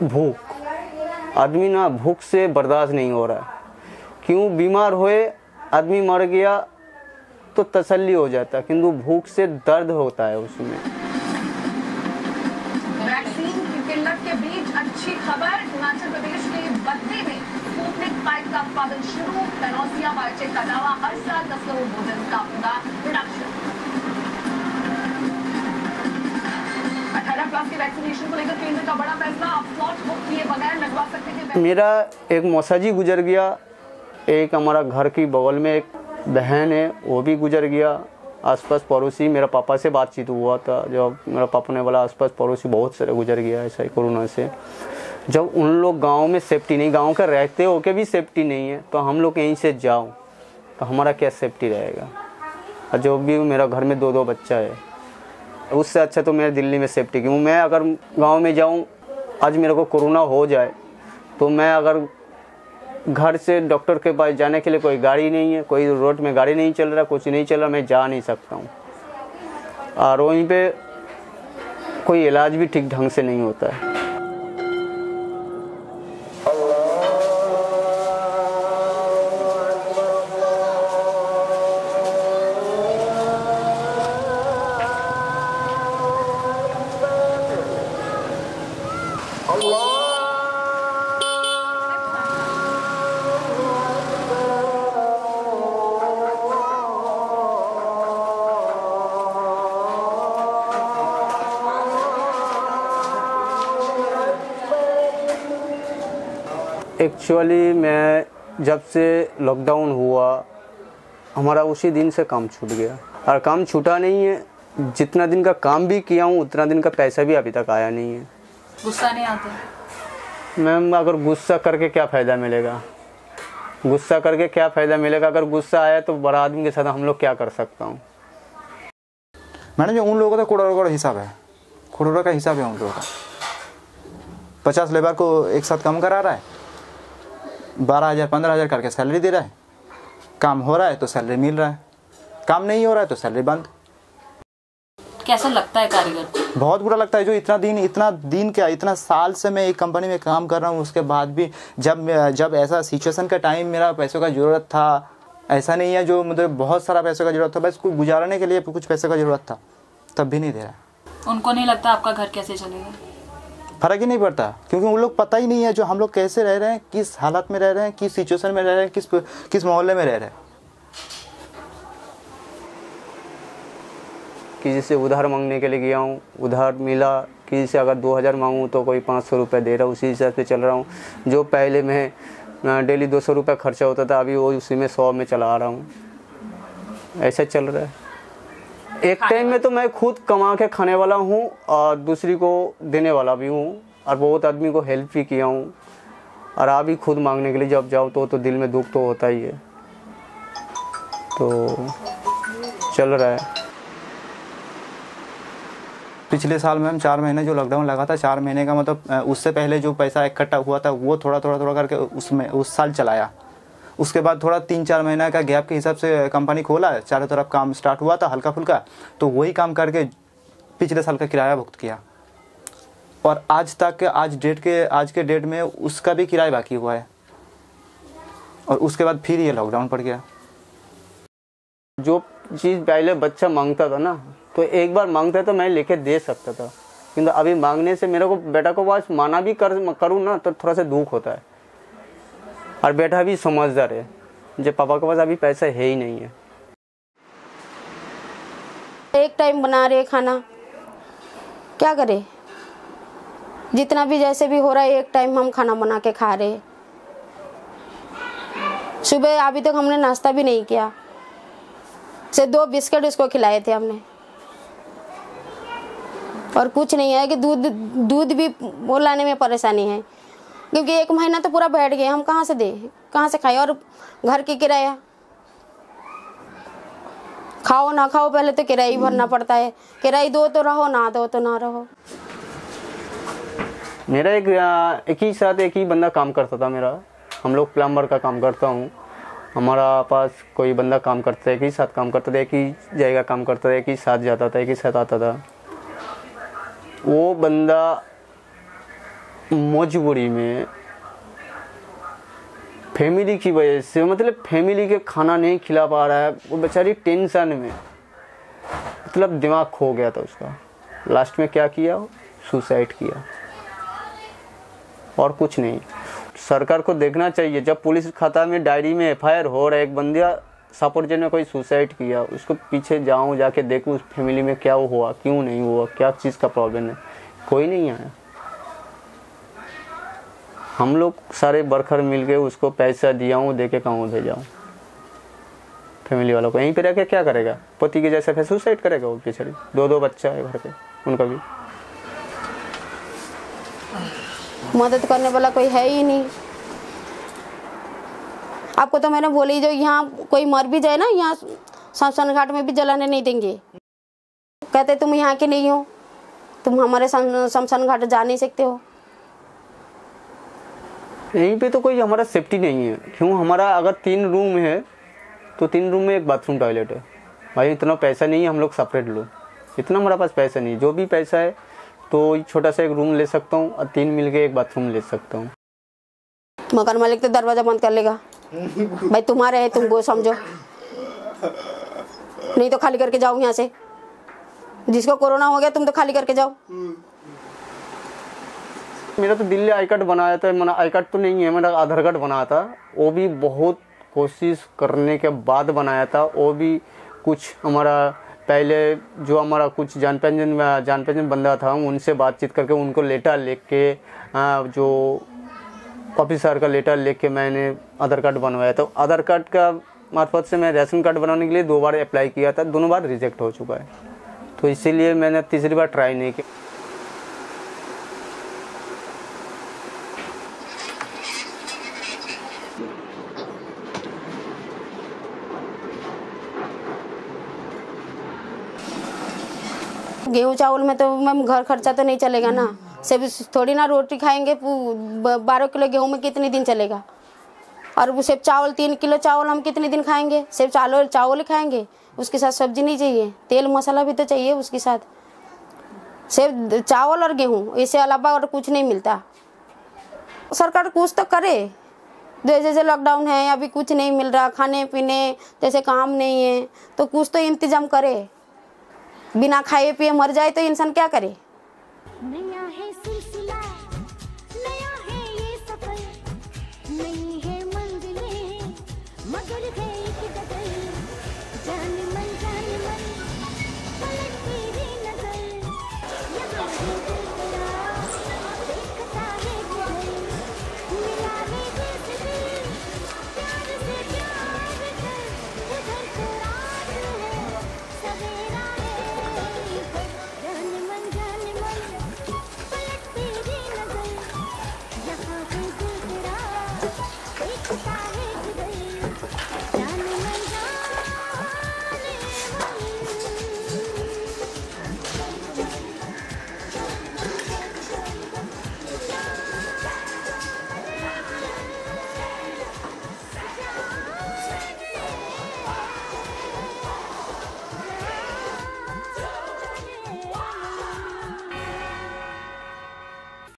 भूख, आदमी ना भूख से बर्दाश्त नहीं हो रहा है। क्यों बीमार होए, आदमी मर गया तो तसल्ली हो जाता है, किंतु भूख से दर्द होता है उसमें। वैक्सीन की किल्लत के बीच अच्छी खबर, हिमाचल प्रदेश के बद्दी में स्पुतनिक 5 का उत्पादन शुरू। पैनोसिया बायोटेक का दावा, हर साल 10 करोड़ डोजेज का होगा प्रोडक्शन। 18 प्लस के वैक्सीनेशन को लेकर केंद्र का बड़ा फैसला, अब स्लॉट बुक किए बगैर लगवा सकते थे। मेरा एक मौसाजी गुजर गया, एक हमारा घर की बगल में एक बहन है वो भी गुजर गया। आसपास पड़ोसी, मेरा पापा से बातचीत हुआ था, जब मेरा पापा ने बोला आसपास पड़ोसी बहुत सारे गुजर गया ऐसा ही कोरोना से। जब उन लोग गांव में सेफ्टी नहीं, गांव का रहते हो के भी सेफ्टी नहीं है, तो हम लोग यहीं से जाओ तो हमारा क्या सेफ्टी रहेगा। और जो भी मेरा घर में 2-2 बच्चा है, उससे अच्छा तो मेरे दिल्ली में सेफ्टी। क्यों मैं अगर गाँव में जाऊँ, आज मेरे को कोरोना हो जाए तो मैं अगर घर से डॉक्टर के पास जाने के लिए कोई गाड़ी नहीं है, कोई रोड में गाड़ी नहीं चल रहा, कुछ नहीं चल रहा, मैं जा नहीं सकता हूँ। और वहीं पे कोई इलाज भी ठीक ढंग से नहीं होता है। एक्चुअली मैं जब से लॉकडाउन हुआ, हमारा उसी दिन से काम छूट गया। और काम छूटा नहीं है, जितना दिन का काम भी किया हूँ उतना दिन का पैसा भी अभी तक आया नहीं है। गुस्सा नहीं आता? मैम अगर गुस्सा करके क्या फ़ायदा मिलेगा, गुस्सा करके क्या फ़ायदा मिलेगा। अगर गुस्सा आया तो बड़ा आदमी के साथ हम लोग क्या कर सकता हूँ। मैडम जो उन लोगों का करोड़ों का हिसाब है, करोड़ों का हिसाब है उन लोगों का। 50 लेबर को एक साथ काम करा रहा है, 12,000 15,000 करके सैलरी दे रहा है। काम हो रहा है तो सैलरी मिल रहा है, काम नहीं हो रहा है तो सैलरी बंद। कैसा लगता है कारीगर को? बहुत बुरा लगता है। जो इतना साल से मैं एक कंपनी में काम कर रहा हूँ, उसके बाद भी जब ऐसा सिचुएशन का टाइम मेरा पैसों का ज़रूरत था, ऐसा नहीं है जो मतलब बहुत सारा पैसों का ज़रूरत था, बस कुछ गुजारने के लिए कुछ पैसों का ज़रूरत था, तब भी नहीं दे रहा। उनको नहीं लगता आपका घर कैसे चलेगा? फर्क ही नहीं पड़ता, क्योंकि उन लोग पता ही नहीं है जो हम लोग कैसे रह रहे हैं, किस हालत में रह रहे हैं, किस सिचुएशन में रह रहे हैं, किस मोहल्ले में रह रहे हैं। किसी से उधार मांगने के लिए गया हूँ, उधार मिला। किसी से अगर 2,000 मांगूँ तो कोई 500 रुपये दे रहा, उसी हिसाब से चल रहा हूँ। जो पहले मैं डेली 200 रुपये खर्चा होता था, अभी वो उसी में 100 में चला रहा हूँ। ऐसा चल रहा है। एक टाइम में तो मैं खुद कमा के खाने वाला हूँ और दूसरी को देने वाला भी हूँ, और बहुत आदमी को हेल्प भी किया हूँ। और अभी खुद मांगने के लिए जब जाओ तो दिल में दुख तो होता ही है। तो चल रहा है। पिछले साल मैम 4 महीने जो लॉकडाउन लगा था, 4 महीने का मतलब उससे पहले जो पैसा इकट्ठा हुआ था वो थोड़ा करके उस साल चलाया। उसके बाद थोड़ा 3-4 महीने का गैप के हिसाब से कंपनी खोला, चारों तरफ काम स्टार्ट हुआ था हल्का फुल्का, तो वही काम करके पिछले साल का किराया भुगत किया। और आज के डेट में उसका भी किराया बाकी हुआ है। और उसके बाद फिर ये लॉकडाउन पड़ गया। जो चीज़ पहले बच्चा मांगता था ना, तो एक बार मांगता तो मैं लेके दे सकता था, किंतु अभी मांगने से मेरे को बेटा को पास माना भी करूँ ना तो थोड़ा सा दुख होता है। और बेटा भी समझदार है, जो पापा के पास अभी पैसा है ही नहीं है। एक टाइम बना रहे खाना, क्या करे, जितना भी जैसे भी हो रहा है एक टाइम हम खाना बना के खा रहे। सुबह अभी तक हमने नाश्ता भी नहीं किया, सिर्फ 2 बिस्किट उसको खिलाए थे हमने, और कुछ नहीं है कि दूध भी वो लाने में परेशानी है, क्योंकि 1 महीना तो पूरा बैठ गए। हम कहाँ से दें, कहाँ से खाएं। और घर की किराया, खाओ ना खाओ पहले तो किराया ही भरना पड़ता है। किराया दो तो रहो, ना दो तो ना रहो। मेरा एक ही बंदा काम करता था मेरा। हम लोग प्लम्बर का काम करता हूँ। हमारा पास कोई बंदा काम करता है, एक ही साथ काम करता था, एक ही जगह काम करता था, एक ही साथ जाता था, एक ही साथ आता था। वो बंदा मजबूरी में फैमिली की वजह से, मतलब फैमिली के खाना नहीं खिला पा रहा है, वो बेचारी टेंशन में, मतलब दिमाग खो गया था उसका। लास्ट में क्या किया, सुसाइड किया और कुछ नहीं। सरकार को देखना चाहिए, जब पुलिस खाता में डायरी में FIR हो रहा है, एक बंदा सपोर्ट ने कोई सुसाइड किया, उसको पीछे जाऊं, जाके देखूं उस फैमिली में क्या हुआ, क्यों नहीं हुआ, क्या चीज़ का प्रॉब्लम है, कोई नहीं आया। हम लोग सारे वर्कर मिल के उसको पैसा दिया हूँ, दे के कहाँ भेजाऊँ फैमिली वालों को। यहीं पे रह के क्या करेगा, पति के जैसे फिर सुसाइड करेगा वो बेचारी। 2 बच्चा है घर पे उनका भी। मदद करने वाला कोई है ही नहीं। आपको तो मैंने बोली, जो यहाँ कोई मर भी जाए ना, यहाँ शमशान घाट में भी जलाने नहीं देंगे। कहते तुम यहाँ के नहीं हो, तुम हमारे शमशान घाट जा नहीं सकते हो। यहीं पे तो कोई हमारा सेफ्टी नहीं है। क्यों, हमारा अगर 3 रूम है तो 3 रूम में एक बाथरूम टॉयलेट है। भाई इतना पैसा नहीं है हम लोग सेपरेट लो, इतना हमारा पास पैसा नहीं। जो भी पैसा है तो छोटा सा एक रूम ले सकता हूँ और 3 मिल के एक बाथरूम ले सकता हूँ। मकान मालिक तो दरवाजा बंद कर लेगा, भाई तुम्हारे है, तुम वो समझो, नहीं तो खाली करके जाओ यहाँ से। जिसको कोरोना हो गया तुम तो खाली करके जाओ। मेरा तो दिल्ली आई कार्ड बनाया था, मेरा आई कार्ड तो नहीं है, मेरा आधार कार्ड बनाया था। वो भी बहुत कोशिश करने के बाद बनाया था। वो भी कुछ हमारा पहले जो हमारा कुछ जान पहचान बंदा था, उनसे बातचीत करके उनको लेटर लिख के, जो ऑफिसर का लेटर लिख के मैंने आधार कार्ड बनवाया था। आधार कार्ड का मार्फत से मैं राशन कार्ड बनाने के लिए 2 बार अप्लाई किया था, दोनों बार रिजेक्ट हो चुका है। तो इसीलिए मैंने तीसरी बार ट्राई नहीं किया। गेहूँ चावल में तो मैम घर खर्चा तो नहीं चलेगा ना, सिर्फ थोड़ी ना रोटी खाएंगे। 12 किलो गेहूँ में कितने दिन चलेगा, और वो सिर्फ चावल 3 किलो चावल हम कितने दिन खाएंगे। सिर्फ चावल ही खाएंगे, उसके साथ सब्जी नहीं चाहिए, तेल मसाला भी तो चाहिए उसके साथ। सिर्फ चावल और गेहूँ, इससे अलावा और कुछ नहीं मिलता। सरकार कुछ तो करे, जैसे लॉकडाउन है, अभी कुछ नहीं मिल रहा, खाने पीने जैसे काम नहीं है, तो कुछ तो इंतजाम करे। बिना खाए पिए मर जाए तो इंसान क्या करे।